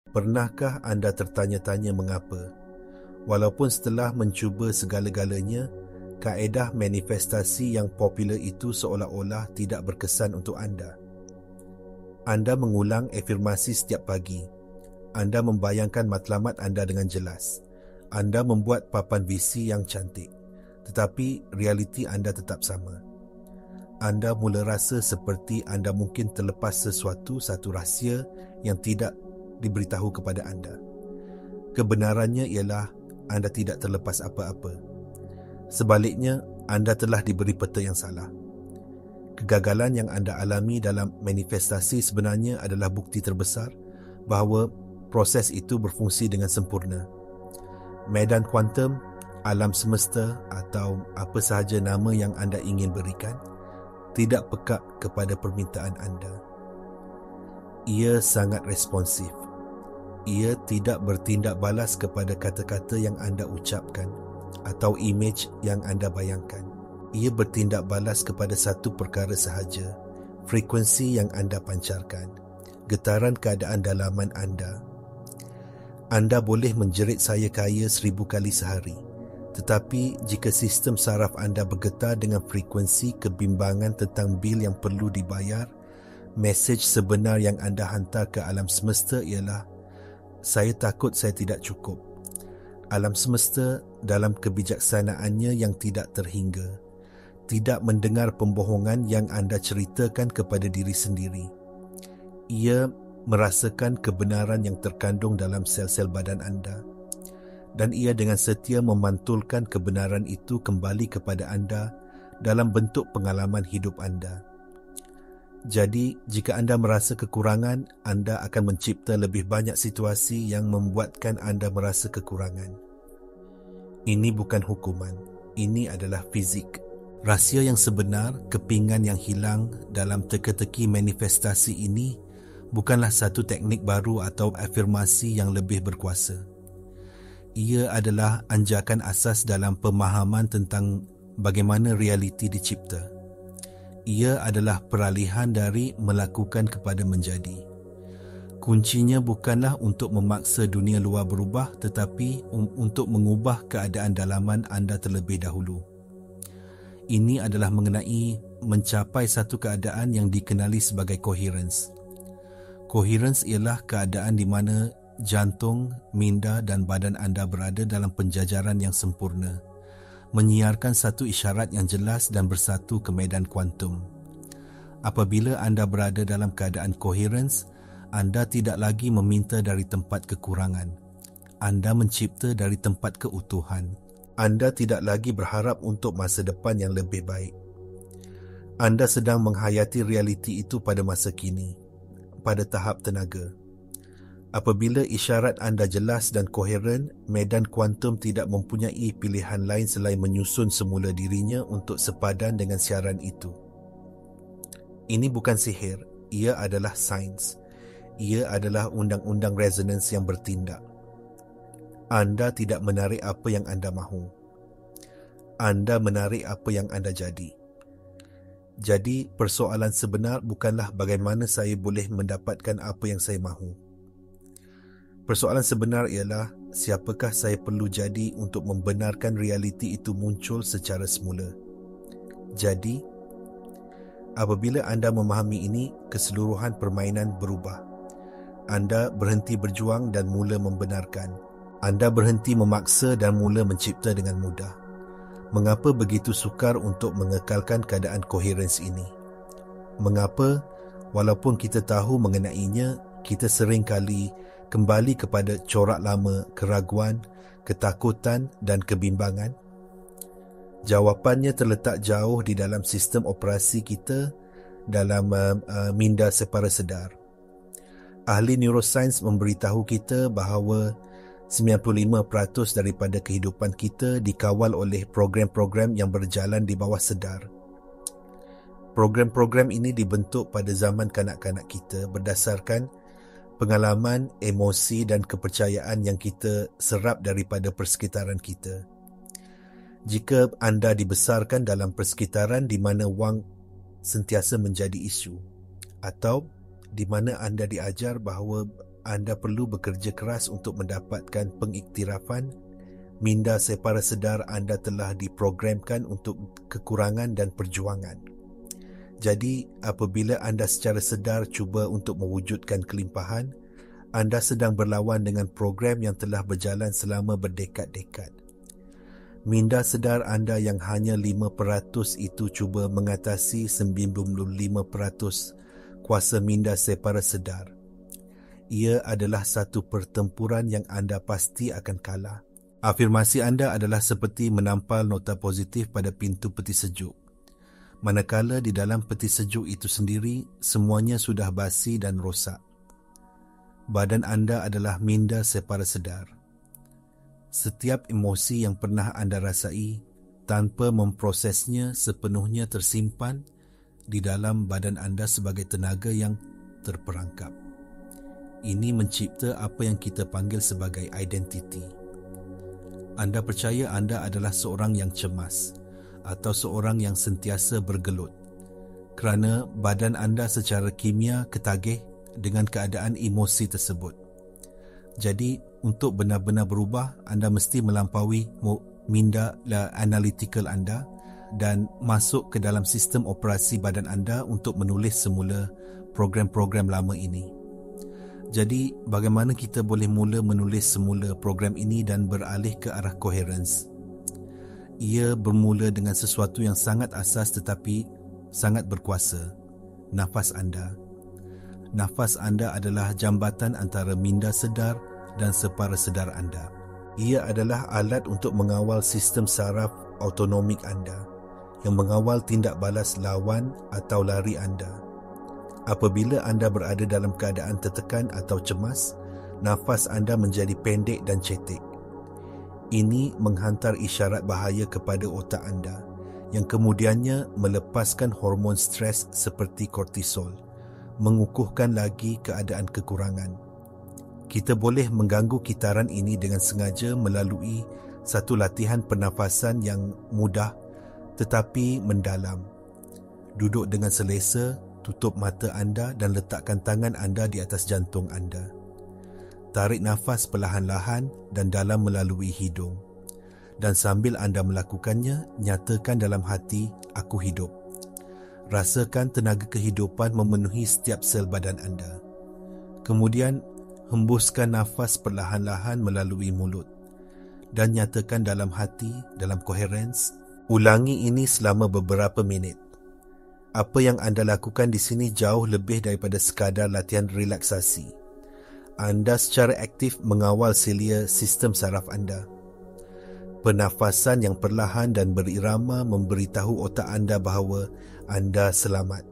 Pernahkah anda tertanya-tanya mengapa? Walaupun setelah mencuba segala-galanya, kaedah manifestasi yang popular itu seolah-olah tidak berkesan untuk anda. Anda mengulang afirmasi setiap pagi. Anda membayangkan matlamat anda dengan jelas. Anda membuat papan visi yang cantik. Tetapi realiti anda tetap sama. Anda mula rasa seperti anda mungkin terlepas satu rahsia yang tidak diberitahu kepada anda. Kebenarannya ialah anda tidak terlepas apa-apa. Sebaliknya, anda telah diberi peta yang salah. Kegagalan yang anda alami dalam manifestasi sebenarnya adalah bukti terbesar bahawa proses itu berfungsi dengan sempurna. Medan kuantum, alam semesta atau apa sahaja nama yang anda ingin berikan, tidak pekak kepada permintaan anda. Ia sangat responsif. Ia tidak bertindak balas kepada kata-kata yang anda ucapkan atau imej yang anda bayangkan. Ia bertindak balas kepada satu perkara sahaja, frekuensi yang anda pancarkan, getaran keadaan dalaman anda. Anda boleh menjerit saya kaya 1000 kali sehari, tetapi jika sistem saraf anda bergetar dengan frekuensi kebimbangan tentang bil yang perlu dibayar, mesej sebenar yang anda hantar ke alam semesta ialah, saya takut saya tidak cukup. Alam semesta dalam kebijaksanaannya yang tidak terhingga, tidak mendengar pembohongan yang anda ceritakan kepada diri sendiri. Ia merasakan kebenaran yang terkandung dalam sel-sel badan anda, dan ia dengan setia memantulkan kebenaran itu kembali kepada anda dalam bentuk pengalaman hidup anda. Jadi, jika anda merasa kekurangan, anda akan mencipta lebih banyak situasi yang membuatkan anda merasa kekurangan. Ini bukan hukuman, ini adalah fizik. Rahsia yang sebenar, kepingan yang hilang dalam teka-teki manifestasi ini bukanlah satu teknik baru atau afirmasi yang lebih berkuasa. Ia adalah anjakan asas dalam pemahaman tentang bagaimana realiti dicipta. Ia adalah peralihan dari melakukan kepada menjadi. Kuncinya bukanlah untuk memaksa dunia luar berubah, tetapi untuk mengubah keadaan dalaman anda terlebih dahulu. Ini adalah mengenai mencapai satu keadaan yang dikenali sebagai coherence. Coherence ialah keadaan di mana jantung, minda dan badan anda berada dalam penjajaran yang sempurna, menyiarkan satu isyarat yang jelas dan bersatu ke medan kuantum. Apabila anda berada dalam keadaan coherence, anda tidak lagi meminta dari tempat kekurangan. Anda mencipta dari tempat keutuhan. Anda tidak lagi berharap untuk masa depan yang lebih baik. Anda sedang menghayati realiti itu pada masa kini, pada tahap tenaga. Apabila isyarat anda jelas dan koheren, medan kuantum tidak mempunyai pilihan lain selain menyusun semula dirinya untuk sepadan dengan siaran itu. Ini bukan sihir, ia adalah sains. Ia adalah undang-undang resonans yang bertindak. Anda tidak menarik apa yang anda mahu. Anda menarik apa yang anda jadi. Jadi, persoalan sebenar bukanlah bagaimana saya boleh mendapatkan apa yang saya mahu. Persoalan sebenar ialah siapakah saya perlu jadi untuk membenarkan realiti itu muncul secara semula. Jadi, apabila anda memahami ini, keseluruhan permainan berubah. Anda berhenti berjuang dan mula membenarkan. Anda berhenti memaksa dan mula mencipta dengan mudah. Mengapa begitu sukar untuk mengekalkan keadaan koherens ini? Mengapa, walaupun kita tahu mengenainya, kita sering kali kembali kepada corak lama, keraguan, ketakutan dan kebimbangan? Jawapannya terletak jauh di dalam sistem operasi kita dalam minda separa sedar. Ahli neurosains memberitahu kita bahawa 95% daripada kehidupan kita dikawal oleh program-program yang berjalan di bawah sedar. Program-program ini dibentuk pada zaman kanak-kanak kita berdasarkan pengalaman, emosi dan kepercayaan yang kita serap daripada persekitaran kita. Jika anda dibesarkan dalam persekitaran di mana wang sentiasa menjadi isu, atau di mana anda diajar bahawa anda perlu bekerja keras untuk mendapatkan pengiktirafan, minda separa sedar anda telah diprogramkan untuk kekurangan dan perjuangan. Jadi, apabila anda secara sedar cuba untuk mewujudkan kelimpahan, anda sedang berlawan dengan program yang telah berjalan selama berdekad-dekad. Minda sedar anda yang hanya 5% itu cuba mengatasi 95% kuasa minda separa sedar. Ia adalah satu pertempuran yang anda pasti akan kalah. Afirmasi anda adalah seperti menampal nota positif pada pintu peti sejuk. Manakala di dalam peti sejuk itu sendiri, semuanya sudah basi dan rosak. Badan anda adalah minda separa sedar. Setiap emosi yang pernah anda rasai, tanpa memprosesnya sepenuhnya tersimpan di dalam badan anda sebagai tenaga yang terperangkap. Ini mencipta apa yang kita panggil sebagai identiti. Anda percaya anda adalah seorang yang cemas atau seorang yang sentiasa bergelut kerana badan anda secara kimia ketagih dengan keadaan emosi tersebut. Jadi, untuk benar-benar berubah, anda mesti melampaui minda analytical anda dan masuk ke dalam sistem operasi badan anda untuk menulis semula program-program lama ini. Jadi, bagaimana kita boleh mula menulis semula program ini dan beralih ke arah coherence? Ia bermula dengan sesuatu yang sangat asas tetapi sangat berkuasa, nafas anda. Nafas anda adalah jambatan antara minda sedar dan separa sedar anda. Ia adalah alat untuk mengawal sistem saraf autonomik anda yang mengawal tindak balas lawan atau lari anda. Apabila anda berada dalam keadaan tertekan atau cemas, nafas anda menjadi pendek dan cetek. Ini menghantar isyarat bahaya kepada otak anda yang kemudiannya melepaskan hormon stres seperti kortisol, mengukuhkan lagi keadaan kekurangan. Kita boleh mengganggu kitaran ini dengan sengaja melalui satu latihan pernafasan yang mudah tetapi mendalam. Duduk dengan selesa, tutup mata anda dan letakkan tangan anda di atas jantung anda. Tarik nafas perlahan-lahan dan dalam melalui hidung. Dan sambil anda melakukannya, nyatakan dalam hati, aku hidup. Rasakan tenaga kehidupan memenuhi setiap sel badan anda. Kemudian, hembuskan nafas perlahan-lahan melalui mulut. Dan nyatakan dalam hati, dalam coherence, ulangi ini selama beberapa minit. Apa yang anda lakukan di sini jauh lebih daripada sekadar latihan relaksasi. Anda secara aktif mengawal selia sistem saraf anda. Pernafasan yang perlahan dan berirama memberitahu otak anda bahawa anda selamat.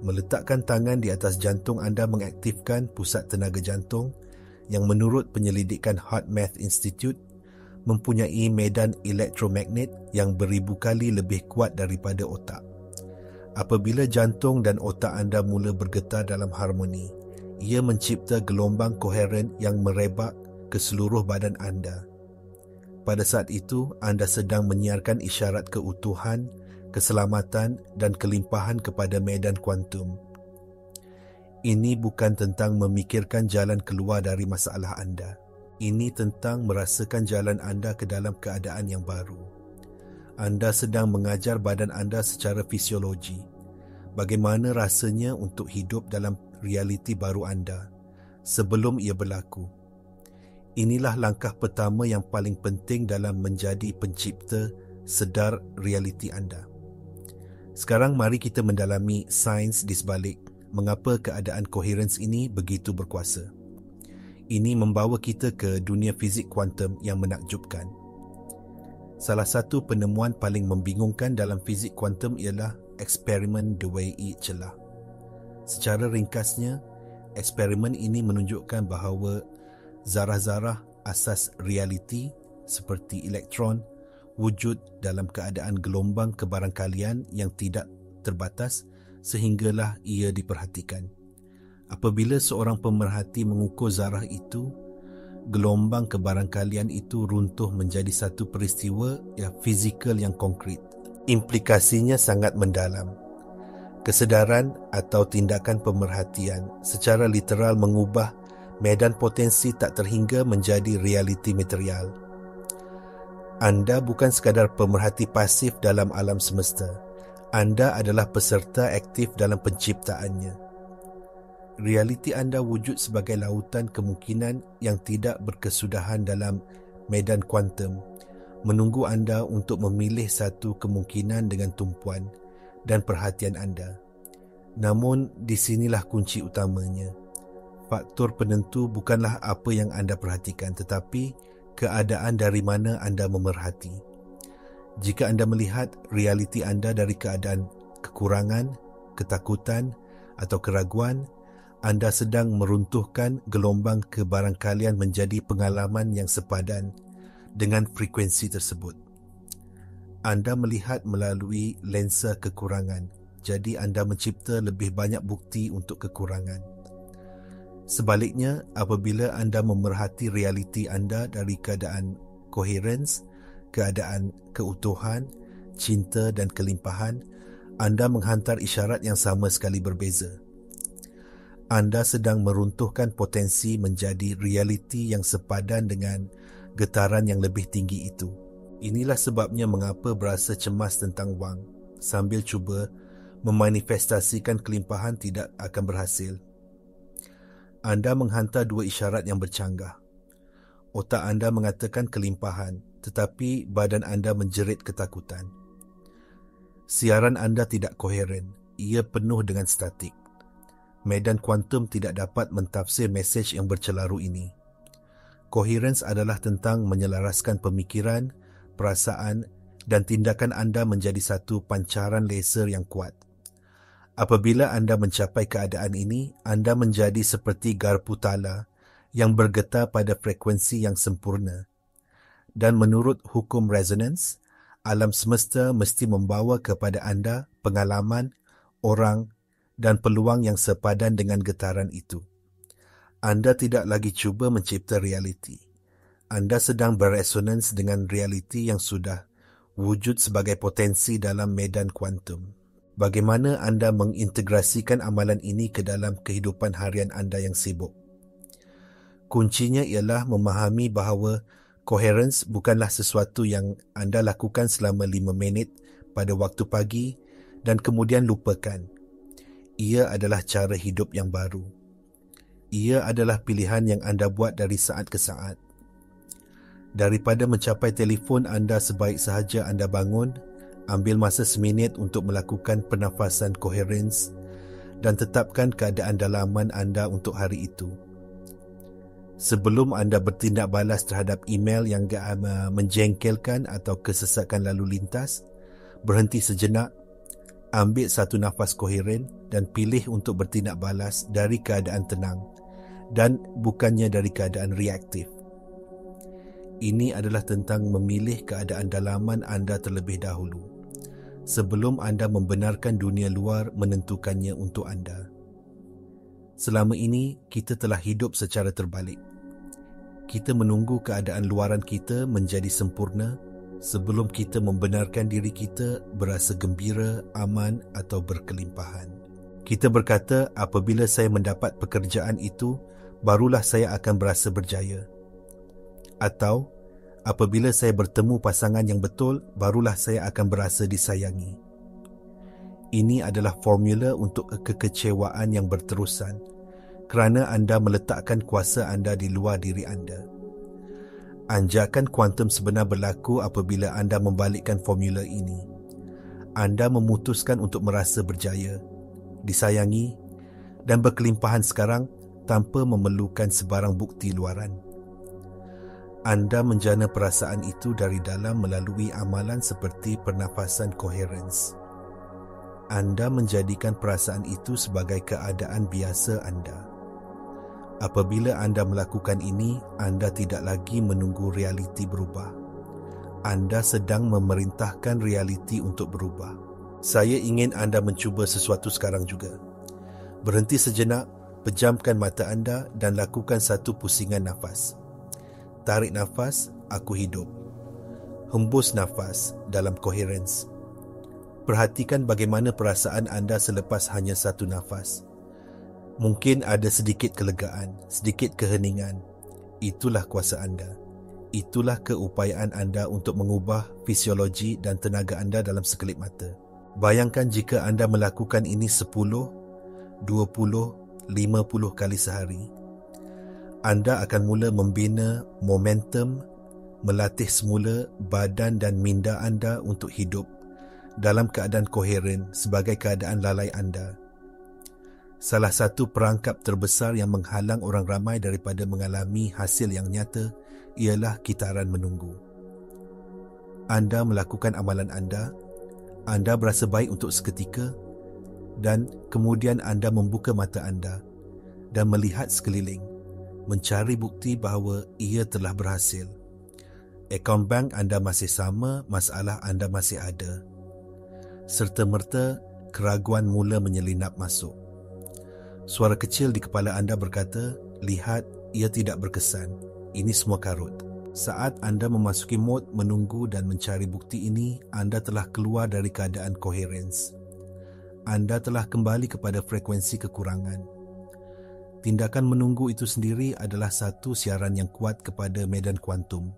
Meletakkan tangan di atas jantung anda mengaktifkan pusat tenaga jantung yang menurut penyelidikan HeartMath Institute mempunyai medan elektromagnet yang beribu kali lebih kuat daripada otak. Apabila jantung dan otak anda mula bergetar dalam harmoni, ia mencipta gelombang koheren yang merebak ke seluruh badan anda. Pada saat itu, anda sedang menyiarkan isyarat keutuhan, keselamatan dan kelimpahan kepada medan kuantum. Ini bukan tentang memikirkan jalan keluar dari masalah anda. Ini tentang merasakan jalan anda ke dalam keadaan yang baru. Anda sedang mengajar badan anda secara fisiologi bagaimana rasanya untuk hidup dalam realiti baru anda sebelum ia berlaku. Inilah langkah pertama yang paling penting dalam menjadi pencipta sedar realiti anda. Sekarang mari kita mendalami sains di sebalik mengapa keadaan coherence ini begitu berkuasa. Ini membawa kita ke dunia fizik kuantum yang menakjubkan. Salah satu penemuan paling membingungkan dalam fizik kuantum ialah eksperimen Dewey celah. Secara ringkasnya, eksperimen ini menunjukkan bahawa zarah-zarah asas realiti seperti elektron wujud dalam keadaan gelombang kebarangkalian yang tidak terbatas sehinggalah ia diperhatikan. Apabila seorang pemerhati mengukur zarah itu, gelombang kebarangkalian itu runtuh menjadi satu peristiwa fizikal yang konkret. Implikasinya sangat mendalam. Kesedaran atau tindakan pemerhatian secara literal mengubah Medan potensi tak terhingga menjadi realiti material. Anda bukan sekadar pemerhati pasif dalam alam semesta. Anda adalah peserta aktif dalam penciptaannya. Realiti anda wujud sebagai lautan kemungkinan yang tidak berkesudahan dalam medan kuantum, menunggu anda untuk memilih satu kemungkinan dengan tumpuan dan perhatian anda. Namun, di sinilah kunci utamanya. Faktor penentu bukanlah apa yang anda perhatikan, tetapi keadaan dari mana anda memerhati. Jika anda melihat realiti anda dari keadaan kekurangan, ketakutan atau keraguan, anda sedang meruntuhkan gelombang kebarangkalian menjadi pengalaman yang sepadan dengan frekuensi tersebut. Anda melihat melalui lensa kekurangan, jadi anda mencipta lebih banyak bukti untuk kekurangan. Sebaliknya, apabila anda memerhati realiti anda dari keadaan coherence, keadaan keutuhan, cinta dan kelimpahan, anda menghantar isyarat yang sama sekali berbeza. Anda sedang meruntuhkan potensi menjadi realiti yang sepadan dengan getaran yang lebih tinggi itu. Inilah sebabnya mengapa berasa cemas tentang wang sambil cuba memanifestasikan kelimpahan tidak akan berhasil. Anda menghantar dua isyarat yang bercanggah. Otak anda mengatakan kelimpahan, tetapi badan anda menjerit ketakutan. Siaran anda tidak koheren, ia penuh dengan statik. Medan kuantum tidak dapat mentafsir mesej yang bercelaru ini. Coherence adalah tentang menyelaraskan pemikiran, perasaan dan tindakan anda menjadi satu pancaran laser yang kuat. Apabila anda mencapai keadaan ini, anda menjadi seperti garpu tala yang bergetar pada frekuensi yang sempurna. Dan menurut hukum resonance, alam semesta mesti membawa kepada anda pengalaman, orang dan peluang yang sepadan dengan getaran itu. Anda tidak lagi cuba mencipta realiti. Anda sedang beresonans dengan realiti yang sudah wujud sebagai potensi dalam medan kuantum. Bagaimana anda mengintegrasikan amalan ini ke dalam kehidupan harian anda yang sibuk? Kuncinya ialah memahami bahawa coherence bukanlah sesuatu yang anda lakukan selama 5 minit pada waktu pagi dan kemudian lupakan. Ia adalah cara hidup yang baru. Ia adalah pilihan yang anda buat dari saat ke saat. Daripada mencapai telefon anda sebaik sahaja anda bangun, ambil masa seminit untuk melakukan pernafasan coherence dan tetapkan keadaan dalaman anda untuk hari itu. Sebelum anda bertindak balas terhadap email yang menjengkelkan atau kesesakan lalu lintas, berhenti sejenak, ambil satu nafas koheren dan pilih untuk bertindak balas dari keadaan tenang dan bukannya dari keadaan reaktif. Ini adalah tentang memilih keadaan dalaman anda terlebih dahulu, sebelum anda membenarkan dunia luar menentukannya untuk anda. Selama ini, kita telah hidup secara terbalik. Kita menunggu keadaan luaran kita menjadi sempurna sebelum kita membenarkan diri kita berasa gembira, aman atau berkelimpahan. Kita berkata, apabila saya mendapat pekerjaan itu, barulah saya akan berasa berjaya. Atau, apabila saya bertemu pasangan yang betul, barulah saya akan berasa disayangi. Ini adalah formula untuk kekecewaan yang berterusan kerana anda meletakkan kuasa anda di luar diri anda. Anjakan kuantum sebenar berlaku apabila anda membalikkan formula ini. Anda memutuskan untuk merasa berjaya, disayangi dan berkelimpahan sekarang tanpa memerlukan sebarang bukti luaran. Anda menjana perasaan itu dari dalam melalui amalan seperti pernafasan coherence. Anda menjadikan perasaan itu sebagai keadaan biasa anda. Apabila anda melakukan ini, anda tidak lagi menunggu realiti berubah. Anda sedang memerintahkan realiti untuk berubah. Saya ingin anda mencuba sesuatu sekarang juga. Berhenti sejenak, pejamkan mata anda dan lakukan satu pusingan nafas. Tarik nafas, aku hidup. Hembus nafas dalam coherence. Perhatikan bagaimana perasaan anda selepas hanya satu nafas. Mungkin ada sedikit kelegaan, sedikit keheningan. Itulah kuasa anda. Itulah keupayaan anda untuk mengubah fisiologi dan tenaga anda dalam sekelip mata. Bayangkan jika anda melakukan ini 10, 20, 50 kali sehari. Anda akan mula membina momentum, melatih semula badan dan minda anda untuk hidup dalam keadaan koheren sebagai keadaan lalai anda. Salah satu perangkap terbesar yang menghalang orang ramai daripada mengalami hasil yang nyata ialah kitaran menunggu. Anda melakukan amalan anda berasa baik untuk seketika, dan kemudian anda membuka mata anda dan melihat sekeliling, mencari bukti bahawa ia telah berhasil. Akaun bank anda masih sama, masalah anda masih ada. Serta-merta, keraguan mula menyelinap masuk. Suara kecil di kepala anda berkata, lihat, ia tidak berkesan. Ini semua karut. Saat anda memasuki mod menunggu dan mencari bukti ini, anda telah keluar dari keadaan koherens. Anda telah kembali kepada frekuensi kekurangan. Tindakan menunggu itu sendiri adalah satu siaran yang kuat kepada medan kuantum.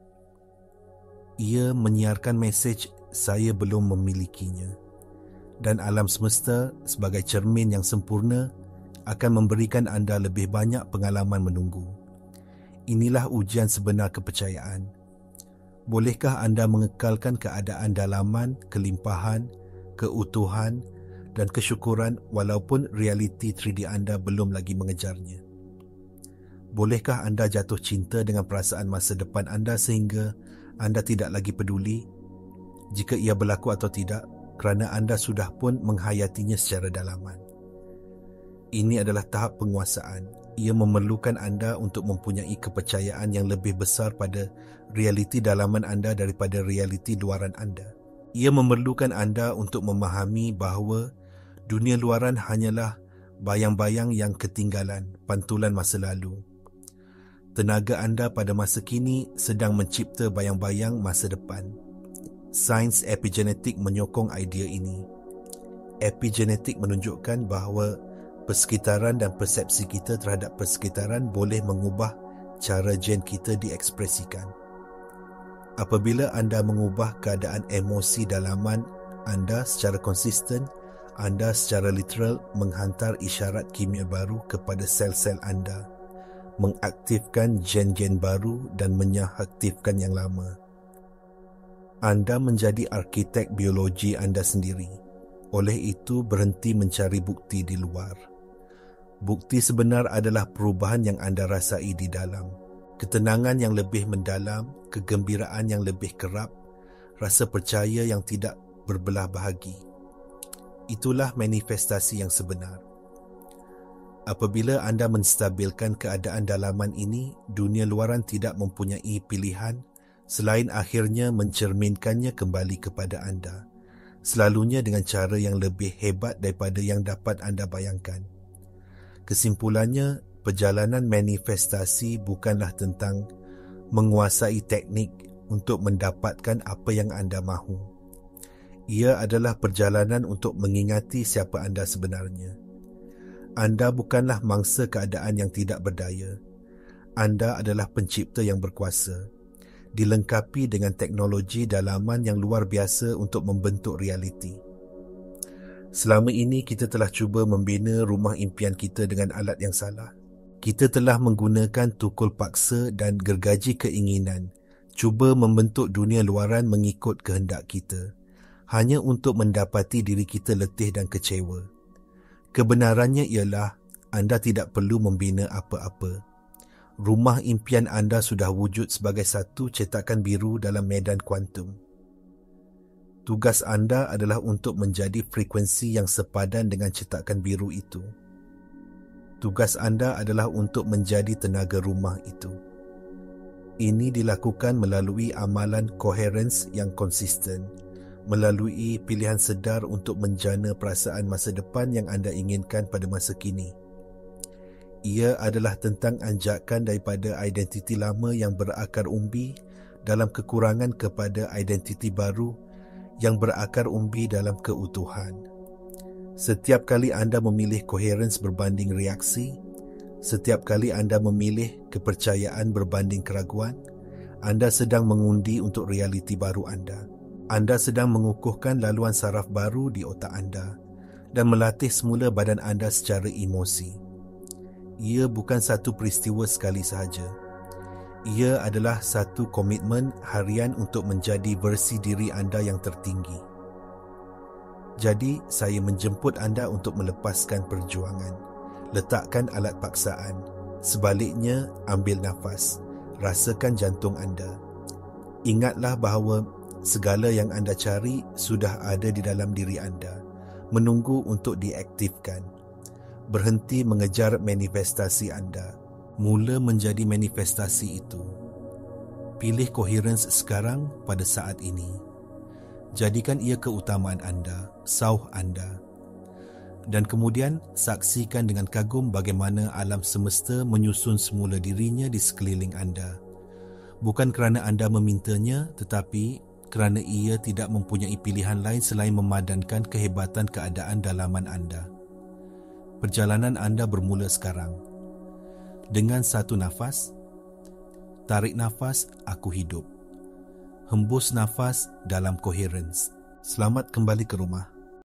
Ia menyiarkan mesej, saya belum memilikinya. Dan alam semesta sebagai cermin yang sempurna akan memberikan anda lebih banyak pengalaman menunggu. Inilah ujian sebenar kepercayaan. Bolehkah anda mengekalkan keadaan dalaman, kelimpahan, keutuhan dan kesyukuran walaupun realiti 3D anda belum lagi mengejarnya? Bolehkah anda jatuh cinta dengan perasaan masa depan anda sehingga anda tidak lagi peduli jika ia berlaku atau tidak, kerana anda sudah pun menghayatinya secara dalaman? Ini adalah tahap penguasaan. Ia memerlukan anda untuk mempunyai kepercayaan yang lebih besar pada realiti dalaman anda daripada realiti luaran anda. Ia memerlukan anda untuk memahami bahawa dunia luaran hanyalah bayang-bayang yang ketinggalan, pantulan masa lalu. Tenaga anda pada masa kini sedang mencipta bayang-bayang masa depan. Sains epigenetik menyokong idea ini. Epigenetik menunjukkan bahawa persekitaran dan persepsi kita terhadap persekitaran boleh mengubah cara gen kita diekspresikan. Apabila anda mengubah keadaan emosi dalaman anda secara konsisten, anda secara literal menghantar isyarat kimia baru kepada sel-sel anda, mengaktifkan gen-gen baru dan menyaktifkan yang lama. Anda menjadi arkitek biologi anda sendiri. Oleh itu, berhenti mencari bukti di luar. Bukti sebenar adalah perubahan yang anda rasai di dalam. Ketenangan yang lebih mendalam, kegembiraan yang lebih kerap, rasa percaya yang tidak berbelah bahagi. Itulah manifestasi yang sebenar. Apabila anda menstabilkan keadaan dalaman ini, dunia luaran tidak mempunyai pilihan selain akhirnya mencerminkannya kembali kepada anda, selalunya dengan cara yang lebih hebat daripada yang dapat anda bayangkan. Kesimpulannya, perjalanan manifestasi bukanlah tentang menguasai teknik untuk mendapatkan apa yang anda mahu. Ia adalah perjalanan untuk mengingati siapa anda sebenarnya. Anda bukanlah mangsa keadaan yang tidak berdaya. Anda adalah pencipta yang berkuasa, dilengkapi dengan teknologi dalaman yang luar biasa untuk membentuk realiti. Selama ini kita telah cuba membina rumah impian kita dengan alat yang salah. Kita telah menggunakan tukul paksa dan gergaji keinginan, cuba membentuk dunia luaran mengikut kehendak kita, hanya untuk mendapati diri kita letih dan kecewa. Kebenarannya ialah anda tidak perlu membina apa-apa. Rumah impian anda sudah wujud sebagai satu cetakan biru dalam medan kuantum. Tugas anda adalah untuk menjadi frekuensi yang sepadan dengan cetakan biru itu. Tugas anda adalah untuk menjadi tenaga rumah itu. Ini dilakukan melalui amalan koherens yang konsisten, melalui pilihan sedar untuk menjana perasaan masa depan yang anda inginkan pada masa kini. Ia adalah tentang anjakan daripada identiti lama yang berakar umbi dalam kekurangan kepada identiti baru yang berakar umbi dalam keutuhan. Setiap kali anda memilih coherence berbanding reaksi, setiap kali anda memilih kepercayaan berbanding keraguan, anda sedang mengundi untuk realiti baru anda. Anda sedang mengukuhkan laluan saraf baru di otak anda dan melatih semula badan anda secara emosi. Ia bukan satu peristiwa sekali sahaja. Ia adalah satu komitmen harian untuk menjadi versi diri anda yang tertinggi. Jadi, saya menjemput anda untuk melepaskan perjuangan. Letakkan alat paksaan. Sebaliknya, ambil nafas. Rasakan jantung anda. Ingatlah bahawa segala yang anda cari sudah ada di dalam diri anda, menunggu untuk diaktifkan. Berhenti mengejar manifestasi anda. Mula menjadi manifestasi itu. Pilih coherence sekarang pada saat ini. Jadikan ia keutamaan anda, sauh anda. Dan kemudian saksikan dengan kagum bagaimana alam semesta menyusun semula dirinya di sekeliling anda. Bukan kerana anda memintanya, tetapi kerana ia tidak mempunyai pilihan lain selain memadankan kehebatan keadaan dalaman anda. Perjalanan anda bermula sekarang. Dengan satu nafas, tarik nafas, aku hidup. Hembus nafas dalam coherence. Selamat kembali ke rumah.